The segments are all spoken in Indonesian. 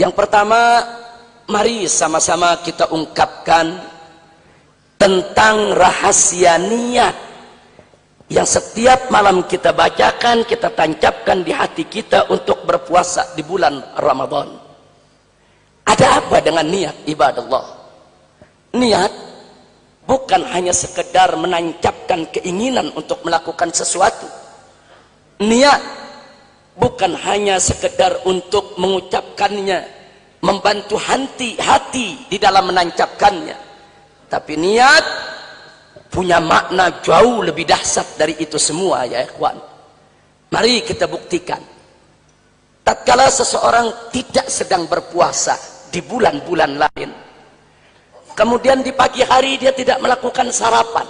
Yang pertama, mari sama-sama kita ungkapkan tentang rahasia niat yang setiap malam kita bacakan, kita tancapkan di hati kita untuk berpuasa di bulan Ramadan. Ada apa dengan niat, ibadallah? Niat bukan hanya sekedar menancapkan keinginan untuk melakukan sesuatu. Niat bukan hanya sekedar untuk mengucapkannya, membantu hati di dalam menancapkannya. Tapi niat punya makna jauh lebih dahsyat dari itu semua, ya ikhwan. Mari kita buktikan. Tatkala seseorang tidak sedang berpuasa di bulan-bulan lain, kemudian di pagi hari dia tidak melakukan sarapan,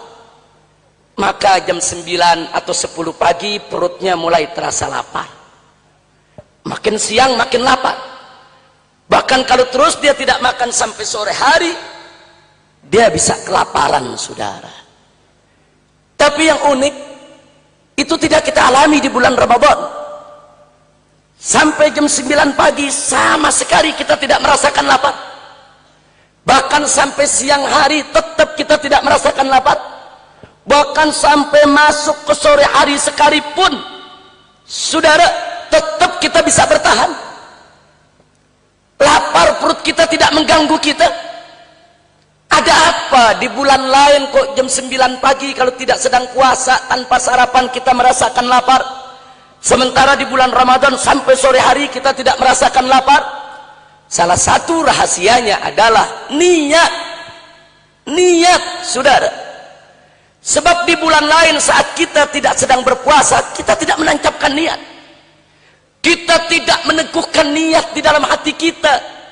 maka jam 9 atau 10 pagi perutnya mulai terasa lapar. Makin siang makin lapar. Bahkan kalau terus dia tidak makan sampai sore hari, dia bisa kelaparan, saudara. Tapi yang unik, itu tidak kita alami di bulan Ramadan. Sampai jam 9 pagi sama sekali kita tidak merasakan lapar. Bahkan sampai siang hari tetap kita tidak merasakan lapar. Bahkan sampai masuk ke sore hari sekalipun, saudara, tetap kita bisa bertahan. Lapar perut kita tidak mengganggu kita. Ada apa di bulan lain kok jam 9 pagi kalau tidak sedang puasa tanpa sarapan kita merasakan lapar? Sementara di bulan Ramadan sampai sore hari kita tidak merasakan lapar. Salah satu rahasianya adalah niat. Niat, saudara. Sebab di bulan lain saat kita tidak sedang berpuasa, kita tidak menancapkan niat. Kita tidak meneguhkan niat di dalam hati kita.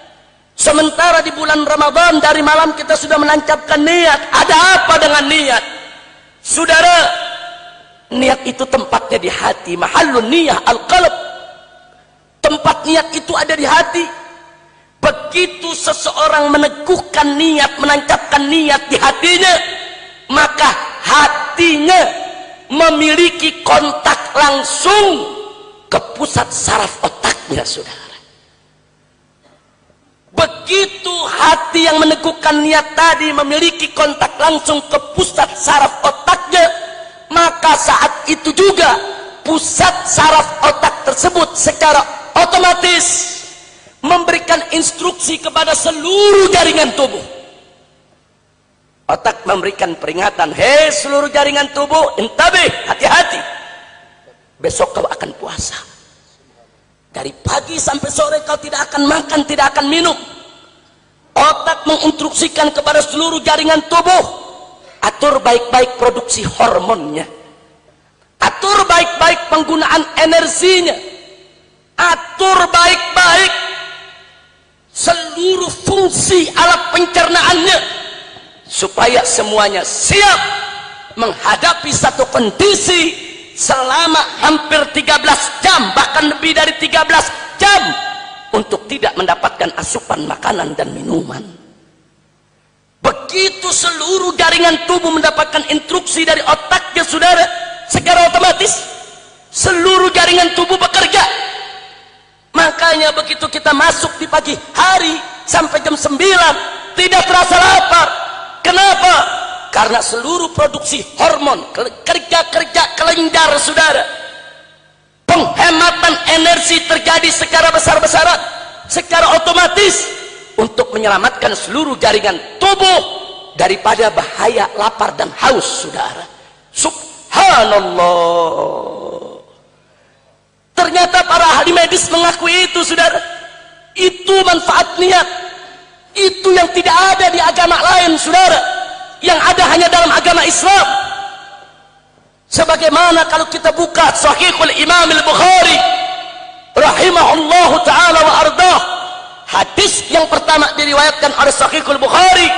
Sementara di bulan Ramadan dari malam kita sudah menancapkan niat. Ada apa dengan niat? Saudara, niat itu tempatnya di hati. Mahallun niyah al-qalb. Tempat niat itu ada di hati. Begitu seseorang meneguhkan niat, menancapkan niat di hatinya, maka hatinya memiliki kontak langsung ke pusat saraf otaknya, saudara. Begitu hati yang meneguhkan niat tadi memiliki kontak langsung ke pusat saraf otaknya, maka saat itu juga pusat saraf otak tersebut secara otomatis memberikan instruksi kepada seluruh jaringan tubuh. Otak memberikan peringatan, hei seluruh jaringan tubuh, intabih, hati-hati. Besok kau akan puasa. Dari pagi sampai sore kau tidak akan makan, tidak akan minum. Otak menginstruksikan kepada seluruh jaringan tubuh, atur baik-baik produksi hormonnya, atur baik-baik penggunaan energinya, atur baik-baik seluruh fungsi alat pencernaannya, supaya semuanya siap menghadapi satu kondisi selama hampir 13 jam, bahkan lebih dari 13 jam, untuk tidak mendapatkan asupan makanan dan minuman. Begitu seluruh jaringan tubuh mendapatkan instruksi dari otaknya, saudara, secara otomatis seluruh jaringan tubuh bekerja. Makanya begitu kita masuk di pagi hari sampai jam 9 tidak terasa lapar. Kenapa? Karena seluruh produksi hormon kerja kelenjar, saudara. Penghematan energi terjadi secara besar-besaran, secara otomatis, untuk menyelamatkan seluruh jaringan tubuh daripada bahaya lapar dan haus, saudara. Subhanallah. Ternyata para ahli medis mengakui itu, saudara. Itu manfaat niat. Itu yang tidak ada di agama lain, saudara. Yang ada hanya dalam agama Islam. Sebagaimana kalau kita buka Sahihul Imam Al-Bukhari rahimahullahu ta'ala wa ardah, hadis yang pertama diriwayatkan oleh Sahihul Bukhari,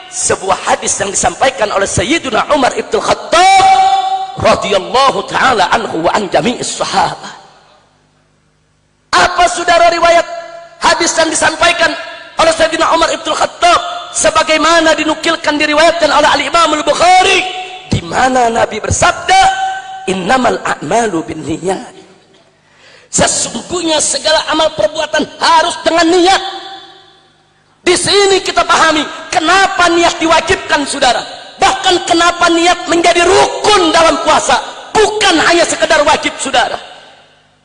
sebuah hadis yang disampaikan oleh Sayyiduna Umar ibn Khattab radhiyallahu ta'ala anhu wa an jami'is sahabah. Apa, saudara, riwayat hadis yang disampaikan oleh Sayyidina Umar ibn Khattab sebagaimana dinukilkan, diriwayatkan oleh Al-Imam Al-Bukhari, di mana Nabi bersabda, innamal a'malu binniyat. Sesungguhnya segala amal perbuatan harus dengan niat. Di sini kita pahami kenapa niat diwajibkan, saudara. Bahkan kenapa niat menjadi rukun dalam puasa. Bukan hanya sekedar wajib, saudara.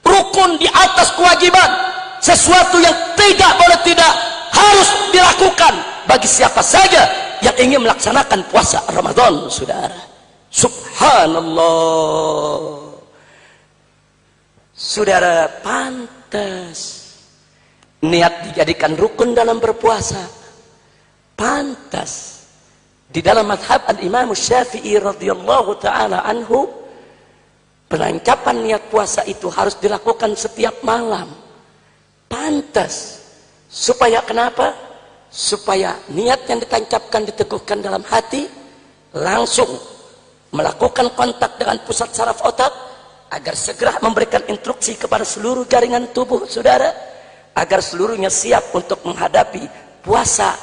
Rukun di atas kewajiban. Sesuatu yang tidak boleh tidak, harus dilakukan bagi siapa saja yang ingin melaksanakan puasa Ramadan, saudara. Subhanallah. Saudara, pantas niat dijadikan rukun dalam berpuasa. Pantas. Di dalam madhab al-Imam Syafi'i radhiyallahu ta'ala anhu, penancapan niat puasa itu harus dilakukan setiap malam. Pantas. Supaya kenapa? Supaya niat yang ditancapkan, diteguhkan dalam hati, langsung melakukan kontak dengan pusat saraf otak, agar segera memberikan instruksi kepada seluruh jaringan tubuh, saudara, agar seluruhnya siap untuk menghadapi puasa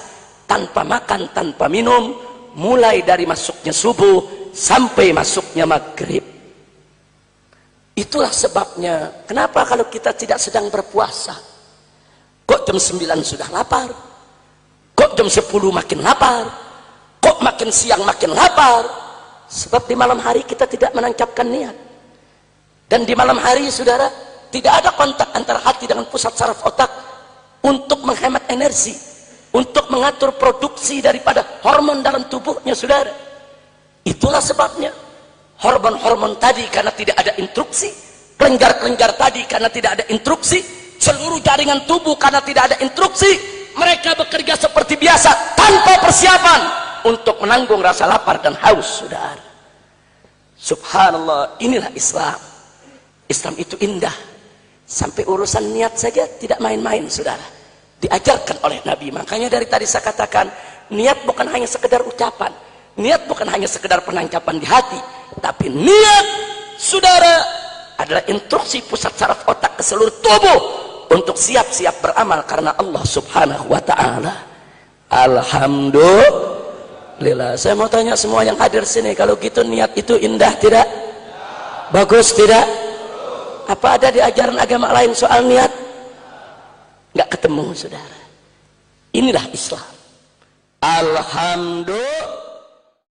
tanpa makan, tanpa minum, mulai dari masuknya subuh sampai masuknya maghrib. Itulah sebabnya kenapa kalau kita tidak sedang berpuasa, kok jam 9 sudah lapar, kok jam 10 makin lapar, kok makin siang makin lapar. Sebab di malam hari kita tidak menancapkan niat. Dan di malam hari, saudara, tidak ada kontak antara hati dengan pusat saraf otak untuk menghemat energi, untuk mengatur produksi daripada hormon dalam tubuhnya, saudara. Itulah sebabnya hormon-hormon tadi karena tidak ada instruksi, kelenjar-kelenjar tadi karena tidak ada instruksi, seluruh jaringan tubuh karena tidak ada instruksi, mereka bekerja seperti biasa tanpa persiapan untuk menanggung rasa lapar dan haus, saudara. Subhanallah, inilah Islam. Islam itu indah. Sampai urusan niat saja tidak main-main, saudara. Diajarkan oleh Nabi. Makanya dari tadi saya katakan, niat bukan hanya sekedar ucapan, niat bukan hanya sekedar penancapan di hati, tapi niat, saudara, adalah instruksi pusat saraf otak ke seluruh tubuh untuk siap-siap beramal karena Allah subhanahu wa ta'ala. Alhamdulillah. Saya mau tanya semua yang hadir sini, kalau gitu niat itu indah tidak? Bagus tidak? Apa ada di ajaran agama lain soal niat? Nggak ketemu, saudara. Inilah Islam. Alhamdulillah.